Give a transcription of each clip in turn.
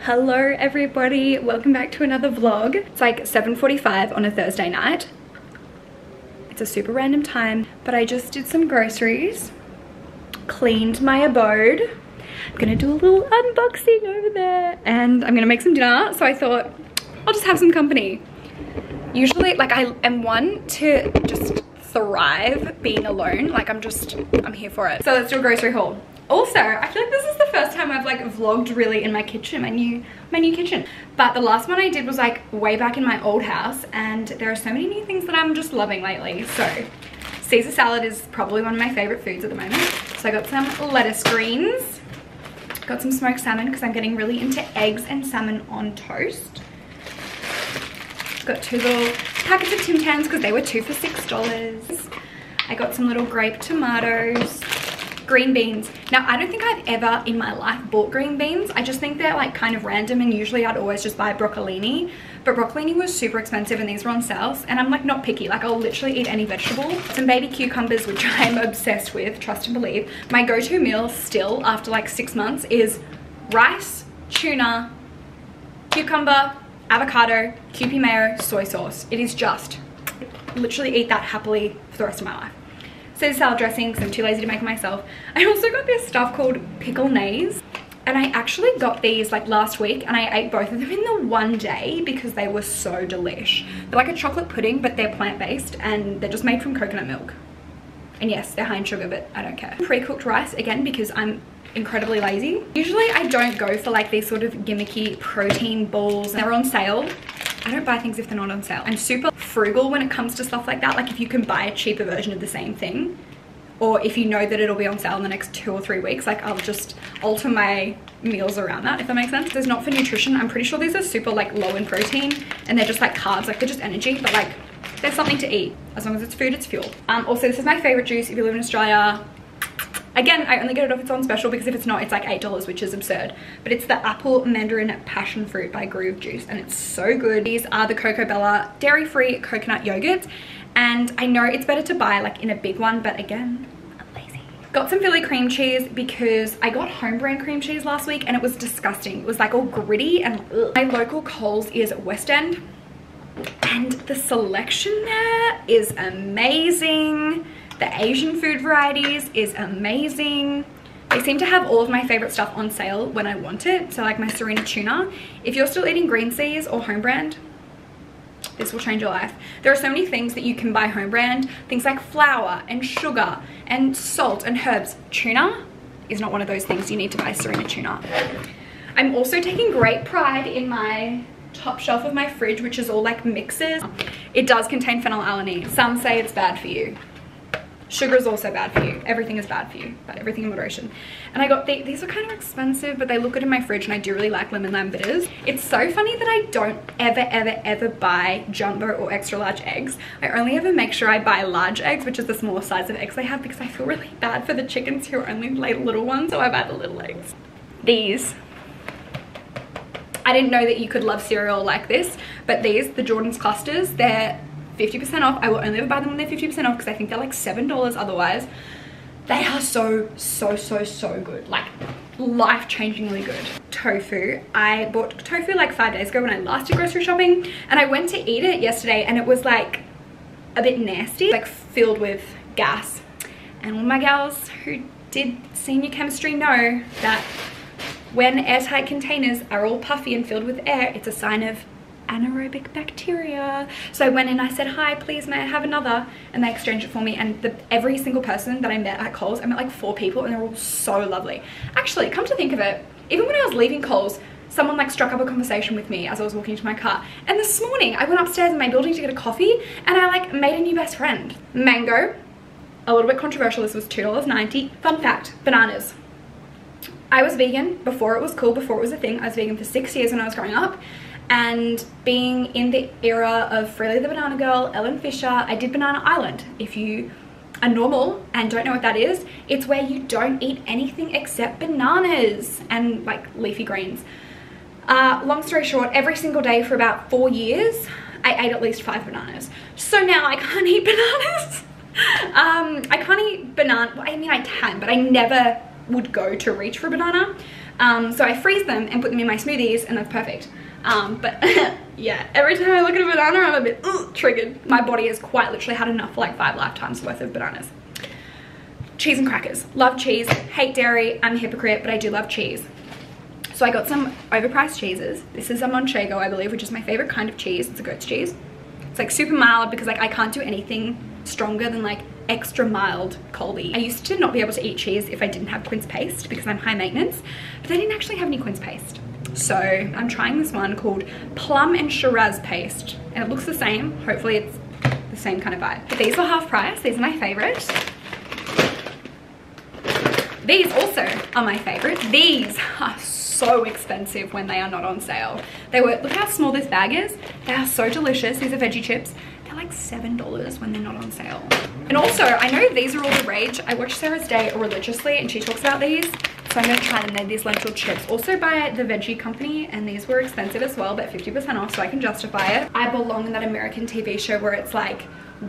Hello everybody, welcome back to another vlog. It's like 7:45 on a Thursday night. It's a super random time, but I just did some groceries, cleaned my abode. I'm gonna do a little unboxing over there and I'm gonna make some dinner, so I thought I'll just have some company. Usually, like, I am one to just thrive being alone. Like, I'm here for it. So let's do a grocery haul. Also, I feel like this is the first time I've like vlogged really in my kitchen, my new kitchen. But the last one I did was like way back in my old house, and there are so many new things that I'm just loving lately. So Caesar salad is probably one of my favorite foods at the moment. So I got some lettuce greens, got some smoked salmon because I'm getting really into eggs and salmon on toast. Got two little packets of Tim Tams because they were 2 for $6. I got some little grape tomatoes, green beans. Now, I don't think I've ever in my life bought green beans. I just think they're like kind of random, and usually I'd always just buy broccolini. But broccolini was super expensive and these were on sale, and I'm like not picky. Like, I'll literally eat any vegetable. Some baby cucumbers, which I'm obsessed with, trust and believe. My go-to meal still after like 6 months is rice, tuna, cucumber, avocado, Kewpie mayo, soy sauce. It is just, literally eat that happily for the rest of my life. Caesar salad dressing because I'm too lazy to make it myself. I also got this stuff called pickle nays, and I actually got these like last week, and I ate both of them in the one day because they were so delish. They're like a chocolate pudding, but they're plant-based and they're just made from coconut milk. And yes, they're high in sugar, but I don't care. Pre-cooked rice, again, because I'm incredibly lazy. Usually I don't go for like these sort of gimmicky protein balls. They're on sale. I don't buy things if they're not on sale. I'm super frugal when it comes to stuff like that. Like, if you can buy a cheaper version of the same thing, or if you know that it'll be on sale in the next 2 or 3 weeks, like, I'll just alter my meals around that, if that makes sense. There's not for nutrition. I'm pretty sure these are super like low in protein, and they're just like carbs, like they're just energy, but like there's something to eat. As long as it's food, it's fuel. Also, this is my favorite juice if you live in Australia. Again, I only get it if it's on special, because if it's not, it's like $8, which is absurd. But it's the apple mandarin passion fruit by Groove Juice, and it's so good. These are the Coco Bella dairy-free coconut yogurts, and I know it's better to buy like in a big one, but again, I'm lazy. Got some Philly cream cheese because I got home brand cream cheese last week and it was disgusting. It was like all gritty and ugh. My local Coles is West End, and the selection there is amazing. The Asian food varieties is amazing. They seem to have all of my favorite stuff on sale when I want it. So like my Serena tuna. If you're still eating green seas or home brand, this will change your life. There are so many things that you can buy home brand. Things like flour and sugar and salt and herbs. Tuna is not one of those things you need to buy Serena tuna. I'm also taking great pride in my top shelf of my fridge, which is all like mixes. It does contain phenylalanine. Some say it's bad for you. Sugar is also bad for you. Everything is bad for you, but everything in moderation. And I got these are kind of expensive, but they look good in my fridge, and I do really like lemon lime bitters. It's so funny that I don't ever buy jumbo or extra large eggs. I only ever make sure I buy large eggs, which is the smallest size of eggs they have, because I feel really bad for the chickens who only lay little ones, so I buy the little eggs. These. I didn't know that you could love cereal like this, but these, the Jordan's clusters, they're 50% off. I will only ever buy them when they're 50% off because I think they're like $7 otherwise. They are so good, like life-changingly good. Tofu. I bought tofu like 5 days ago when I last did grocery shopping, and I went to eat it yesterday and it was like a bit nasty, like filled with gas. And all my gals who did senior chemistry know that when airtight containers are all puffy and filled with air, it's a sign of anaerobic bacteria. So I went in, I said, hi, please may I have another, and they exchanged it for me. And every single person that I met at Coles, I met like 4 people, and they're all so lovely. Actually, come to think of it, even when I was leaving Coles, someone like struck up a conversation with me as I was walking to my car. And this morning I went upstairs in my building to get a coffee, and I like made a new best friend. Mango, a little bit controversial, this was $2.90. Fun fact, bananas. I was vegan before it was cool, before it was a thing. I was vegan for 6 years when I was growing up. And being in the era of Freely the Banana Girl, Ellen Fisher, I did Banana Island. If you are normal and don't know what that is, it's where you don't eat anything except bananas and like leafy greens. Long story short, every single day for about 4 years, I ate at least 5 bananas. So now I can't eat bananas. I can't eat banana, well, I mean I can, but I never would go to reach for a banana. So I freeze them and put them in my smoothies, and that's perfect. But yeah, every time I look at a banana, I'm a bit triggered. My body has quite literally had enough for like 5 lifetimes worth of bananas. Cheese and crackers. Love cheese, hate dairy. I'm a hypocrite, but I do love cheese. So I got some overpriced cheeses. This is a Manchego, I believe, which is my favorite kind of cheese. It's a goat's cheese. It's like super mild because like I can't do anything stronger than like extra mild Colby. I used to not be able to eat cheese if I didn't have quince paste because I'm high maintenance, but they didn't actually have any quince paste. So I'm trying this one called Plum and Shiraz paste, and it looks the same. Hopefully it's the same kind of vibe. But these were half price. These are my favorite. These also are my favorite. These are so expensive when they are not on sale. They were, look how small this bag is. They are so delicious. These are veggie chips. They're like $7 when they're not on sale. And also, I know these are all the rage. I watch Sarah's Day religiously and she talks about these. So I'm gonna try them. They're these lentil chips. Also by the Veggie Company, and these were expensive as well, but 50% off, so I can justify it. I belong in that American TV show where it's like,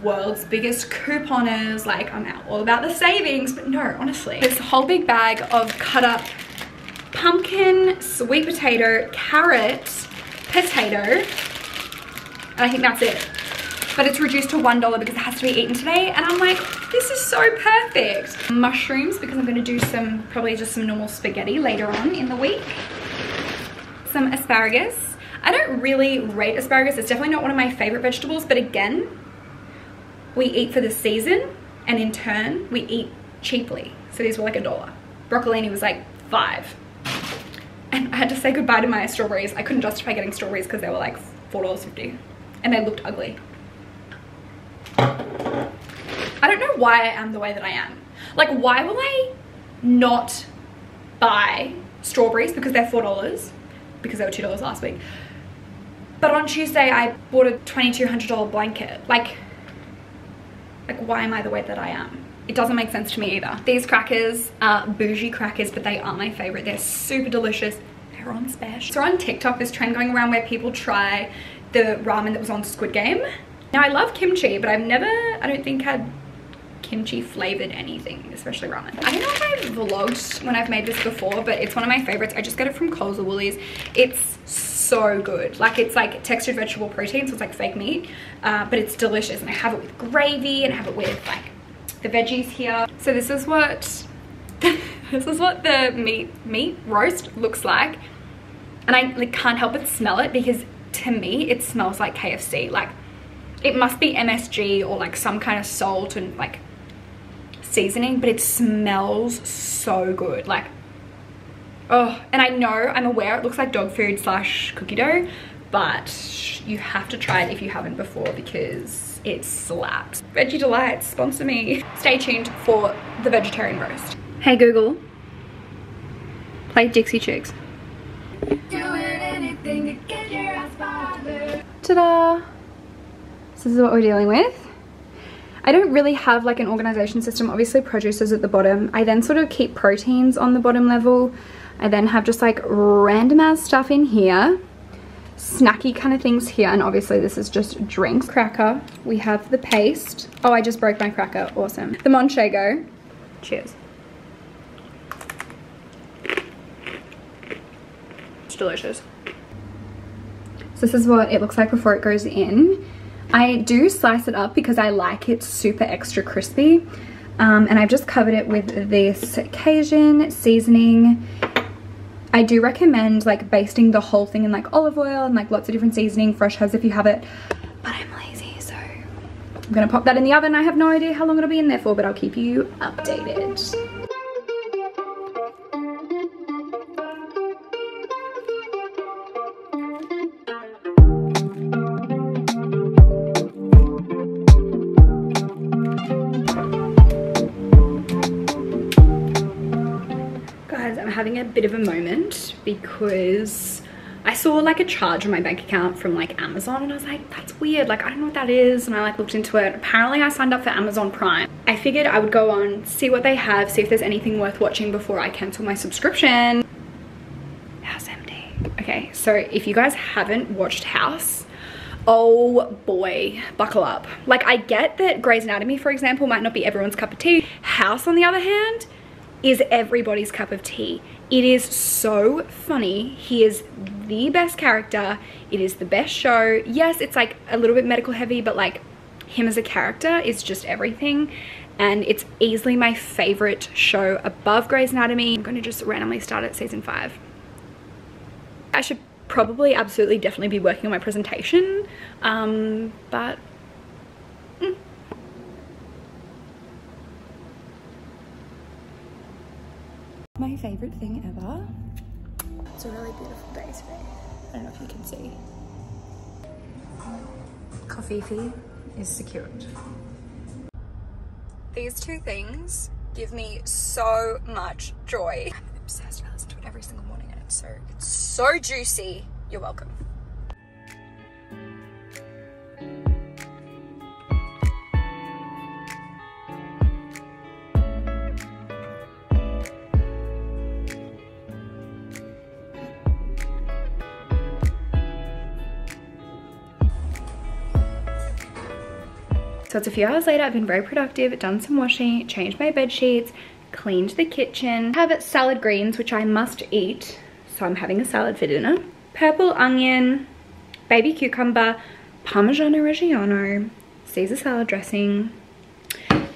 world's biggest couponers, like I'm out all about the savings, but no, honestly. This whole big bag of cut up pumpkin, sweet potato, carrot, potato, and I think that's it. But it's reduced to $1 because it has to be eaten today, and I'm like, this is so perfect. Mushrooms, because I'm gonna do some, probably just some normal spaghetti later on in the week. Some asparagus. I don't really rate asparagus. It's definitely not one of my favorite vegetables, but again, we eat for the season, and in turn, we eat cheaply. So these were like $1. Broccolini was like $5. And I had to say goodbye to my strawberries. I couldn't justify getting strawberries because they were like $4.50. And they looked ugly. I don't know why I am the way that I am. Like, why will I not buy strawberries because they're $4? Because they were $2 last week. But on Tuesday, I bought a $2,200 blanket. Like, why am I the way that I am? It doesn't make sense to me either. These crackers are bougie crackers, but they are my favorite. They're super delicious. They're on special. So on TikTok, this trend going around where people try the ramen that was on Squid Game. Now I love kimchi, but I've never, I don't think, had kimchi flavored anything, especially ramen. I don't know if I've vlogged when I've made this before, but it's one of my favorites. I just get it from Coles or Woolies. It's so good. Like, it's like textured vegetable protein, so it's like fake meat, but it's delicious. And I have it with gravy and I have it with like the veggies here. So this is what this is what the meat roast looks like, and I like can't help but smell it because to me it smells like KFC. Like, it must be MSG or like some kind of salt and like seasoning, but it smells so good. Like, oh, and I know, I'm aware it looks like dog food / cookie dough, but you have to try it if you haven't before because it slaps. Veggie Delights, sponsor me. Stay tuned for the vegetarian roast. Hey Google, play Dixie Chicks. Ta-da! So this is what we're dealing with. I don't really have like an organization system. Obviously produce is at the bottom. I then sort of keep proteins on the bottom level. I then have just like random ass stuff in here. Snacky kind of things here. And obviously this is just drinks. Cracker. We have the paste. Oh, I just broke my cracker. Awesome. The Manchego. Cheers. It's delicious. So this is what it looks like before it goes in. I do slice it up because I like it super extra crispy. And I've just covered it with this Cajun seasoning. I do recommend like basting the whole thing in like olive oil and like lots of different seasoning, fresh herbs if you have it. But I'm lazy, so I'm gonna pop that in the oven. I have no idea how long it'll be in there for, but I'll keep you updated. Having a bit of a moment because I saw like a charge on my bank account from like Amazon, and I was like, that's weird, like I don't know what that is. And I like looked into it. Apparently I signed up for Amazon Prime. I figured I would go on, see what they have, see if there's anything worth watching before I cancel my subscription. House empty. Okay, so if you guys haven't watched House, oh boy, buckle up. Like, I get that Grey's Anatomy, for example, might not be everyone's cup of tea. House, on the other hand, is everybody's cup of tea. It is so funny. He is the best character. It is the best show. Yes, it's like a little bit medical heavy, but like him as a character is just everything. And it's easily my favorite show above Grey's Anatomy. I'm gonna just randomly start at season 5. I should probably absolutely definitely be working on my presentation, but my favorite thing ever. It's a really beautiful day today. I don't know if you can see. Coffee fee is secured. These two things give me so much joy. I'm obsessed. I listen to it every single morning and it's so juicy. You're welcome. So it's a few hours later. I've been very productive, done some washing, changed my bed sheets, cleaned the kitchen. I have salad greens, which I must eat. So I'm having a salad for dinner. Purple onion, baby cucumber, Parmigiano Reggiano, Caesar salad dressing,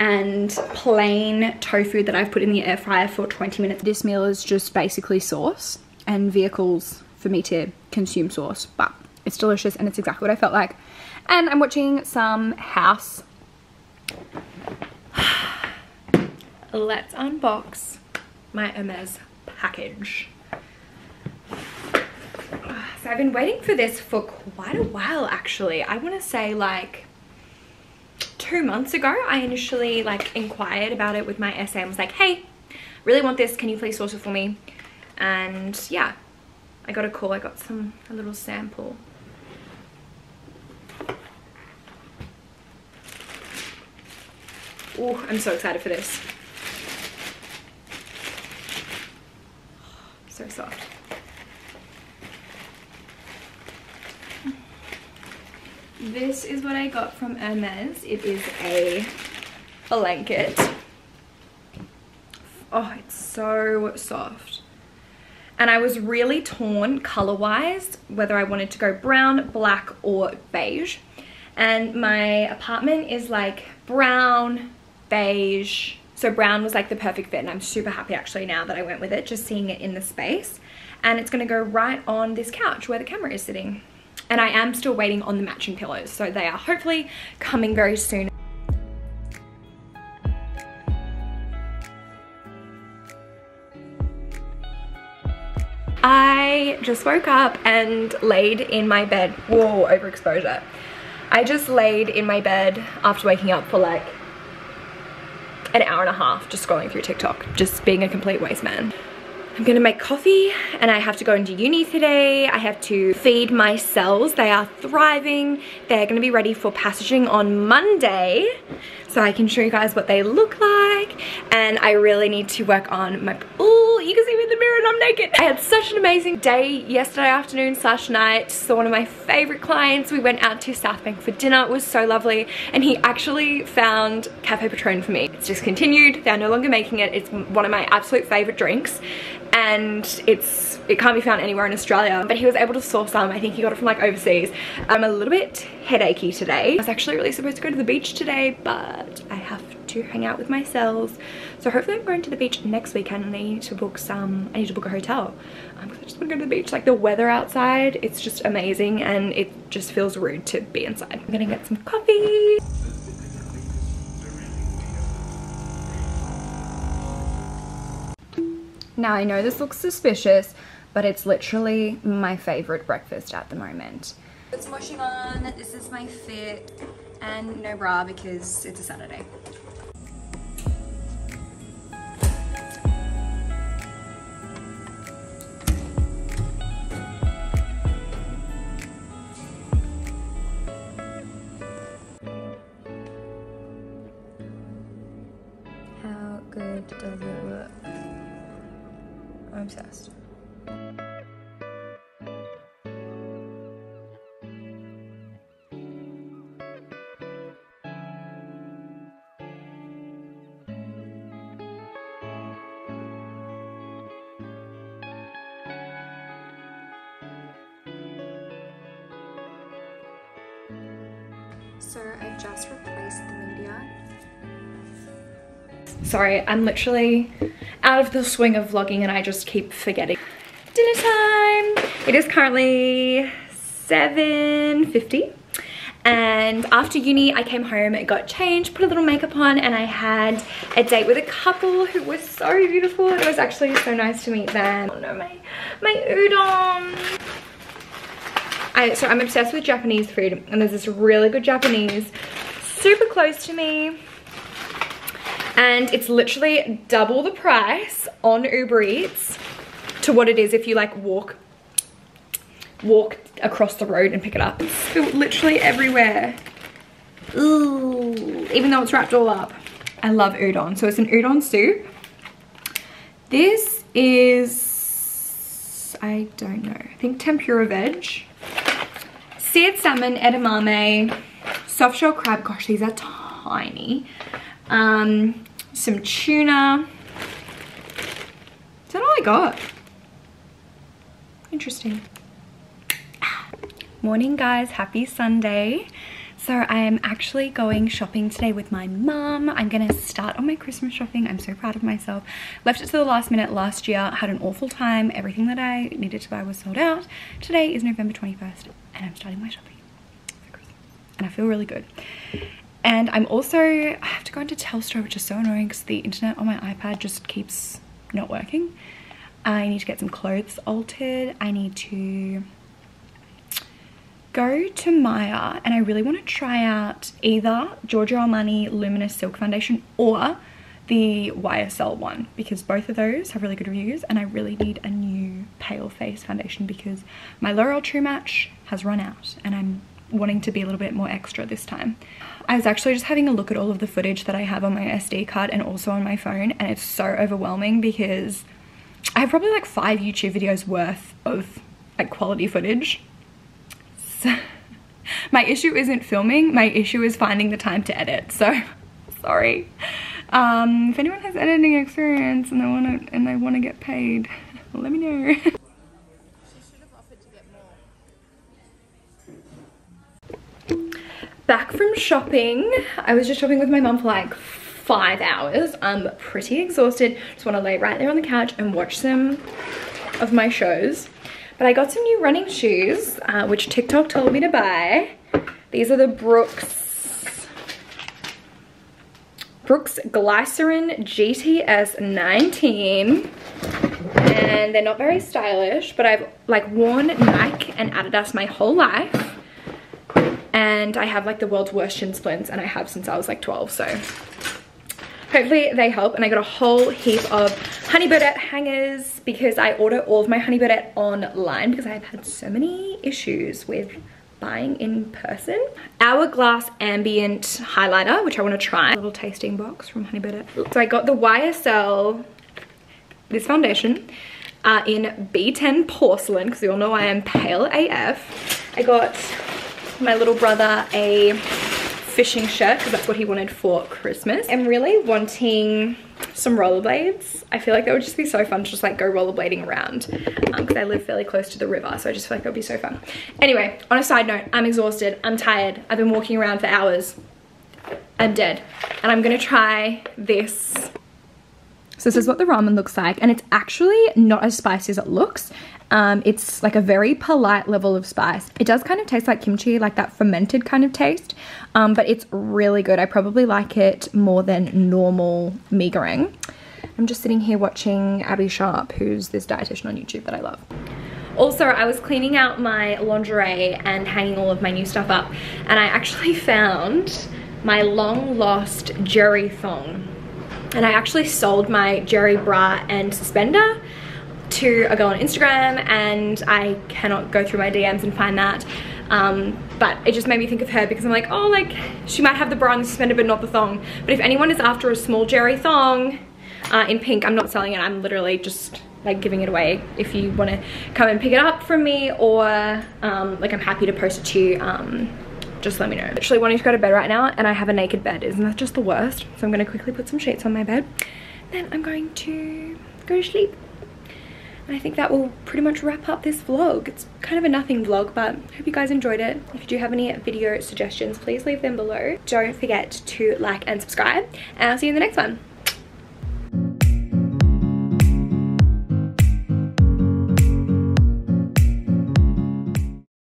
and plain tofu that I've put in the air fryer for 20 minutes. This meal is just basically sauce and vehicles for me to consume sauce, but it's delicious and it's exactly what I felt like. And I'm watching some House. Let's unbox my Hermes package. So I've been waiting for this for quite a while actually. I want to say like 2 months ago. I initially like inquired about it with my SA and was like, hey, really want this, can you please source it for me? And yeah, I got a call. I got a little sample. Oh, I'm so excited for this. So soft. This is what I got from Hermes. It is a blanket. Oh, it's so soft. And I was really torn color-wise, whether I wanted to go brown, black, or beige. And my apartment is like brown, beige. So brown was like the perfect fit, and I'm super happy actually now that I went with it, just seeing it in the space. And it's gonna go right on this couch where the camera is sitting. And I am still waiting on the matching pillows, so they are hopefully coming very soon. I just woke up and laid in my bed. Whoa, overexposure. I just laid in my bed after waking up for like an hour and a half just scrolling through TikTok, just being a complete waste man. I'm gonna make coffee and I have to go into uni today. I have to feed my cells. They are thriving. They're gonna be ready for passaging on Monday, so I can show you guys what they look like. And I really need to work on my, oh, you can see me in the mirror and I'm naked. I had such an amazing day yesterday afternoon / night. Saw one of my favorite clients. We went out to South Bank for dinner. It was so lovely. And he actually found Cafe Patron for me. It's discontinued. They're no longer making it. It's one of my absolute favorite drinks. And it can't be found anywhere in Australia, but he was able to source some. I think he got it from like overseas. I'm a little bit headachy today. I was actually really supposed to go to the beach today, but I have to hang out with my cells. So hopefully I'm going to the beach next weekend, and I need to book a hotel. Because I just want to go to the beach. Like the weather outside, it's just amazing, and it just feels rude to be inside. I'm gonna get some coffee. Now I know this looks suspicious, but it's literally my favorite breakfast at the moment. It's washing on, this is my fit, and no bra because it's a Saturday. How good does it look? I'm obsessed. So I've just replaced the media. Sorry, I'm literally out of the swing of vlogging and I just keep forgetting. Dinner time! It is currently 7:50. And after uni, I came home, got changed, put a little makeup on, and I had a date with a couple who was so beautiful. It was actually so nice to meet them. Oh no, my udon. So I'm obsessed with Japanese food, and there's this really good Japanese super close to me. And it's literally double the price on Uber Eats to what it is if you like walk across the road and pick it up. It's literally everywhere. Ooh, even though it's wrapped all up. I love udon. So it's an udon soup. This is, I don't know, I think tempura veg. Seared salmon, edamame, soft shell crab. Gosh, these are tiny. Some tuna. Is that all I got? Interesting. Morning guys, happy Sunday. So I am actually going shopping today with my mum. I'm gonna start on my Christmas shopping. I'm so proud of myself. Left it to the last minute last year, had an awful time. Everything that I needed to buy was sold out. Today is November 21st and I'm starting my shopping for Christmas. And I feel really good. And I'm also, I have to go into Telstra, which is so annoying because the internet on my iPad just keeps not working. I need to get some clothes altered. I need to go to Maya, and I really want to try out either Giorgio Armani Luminous Silk Foundation or the YSL one, because both of those have really good reviews, and I really need a new pale face foundation because my L'Oreal True Match has run out and I'm wanting to be a little bit more extra this time. I was actually just having a look at all of the footage that I have on my SD card and also on my phone, and it's so overwhelming because I have probably like 5 YouTube videos worth of like quality footage. So, my issue isn't filming, my issue is finding the time to edit, so sorry. If anyone has editing experience and they want to get paid, let me know. She should have offered to get more. Back from shopping. I was just shopping with my mum for like 5 hours. I'm pretty exhausted. Just want to lay right there on the couch and watch some of my shows. But I got some new running shoes, which TikTok told me to buy. These are the Brooks Glycerin GTS 19. And they're not very stylish, but I've like worn Nike and Adidas my whole life. And I have like the world's worst shin splints, and I have since I was like 12, so hopefully they help. And I got a whole heap of Honey Birdette hangers because I order all of my Honey Birdette online because I've had so many issues with buying in person. Hourglass Ambient Highlighter, which I want to try. A little tasting box from Honey Birdette. So I got the YSL, this foundation, in B10 Porcelain because you all know I am pale AF. I got my little brother a fishing shirt because that's what he wanted for Christmas. I'm really wanting some rollerblades. I feel like that would just be so fun to just like go rollerblading around because I live fairly close to the river, so I just feel like that would be so fun. Anyway, on a side note, I'm exhausted, I'm tired, I've been walking around for hours, I'm dead, and I'm gonna try this. So this is what the ramen looks like, and it's actually not as spicy as it looks. It's like a very polite level of spice. It does kind of taste like kimchi, like that fermented kind of taste, but it's really good. I probably like it more than normal mee goreng. I'm just sitting here watching Abby Sharp, who's this dietitian on YouTube that I love. Also, I was cleaning out my lingerie and hanging all of my new stuff up, and I actually found my long lost Jerry thong. And I actually sold my Jerry bra and suspender to a girl on Instagram, and I cannot go through my DMs and find that. But it just made me think of her because I'm like, oh, like she might have the bra and the suspender but not the thong. But if anyone is after a small Jerry thong in pink, I'm not selling it. I'm literally just like giving it away. If you want to come and pick it up from me, or like I'm happy to post it to you. Just let me know. Actually wanting to go to bed right now, and I have a naked bed. Isn't that just the worst? So I'm going to quickly put some sheets on my bed. Then I'm going to go to sleep. And I think that will pretty much wrap up this vlog. It's kind of a nothing vlog, but I hope you guys enjoyed it. If you do have any video suggestions, please leave them below. Don't forget to like and subscribe, and I'll see you in the next one.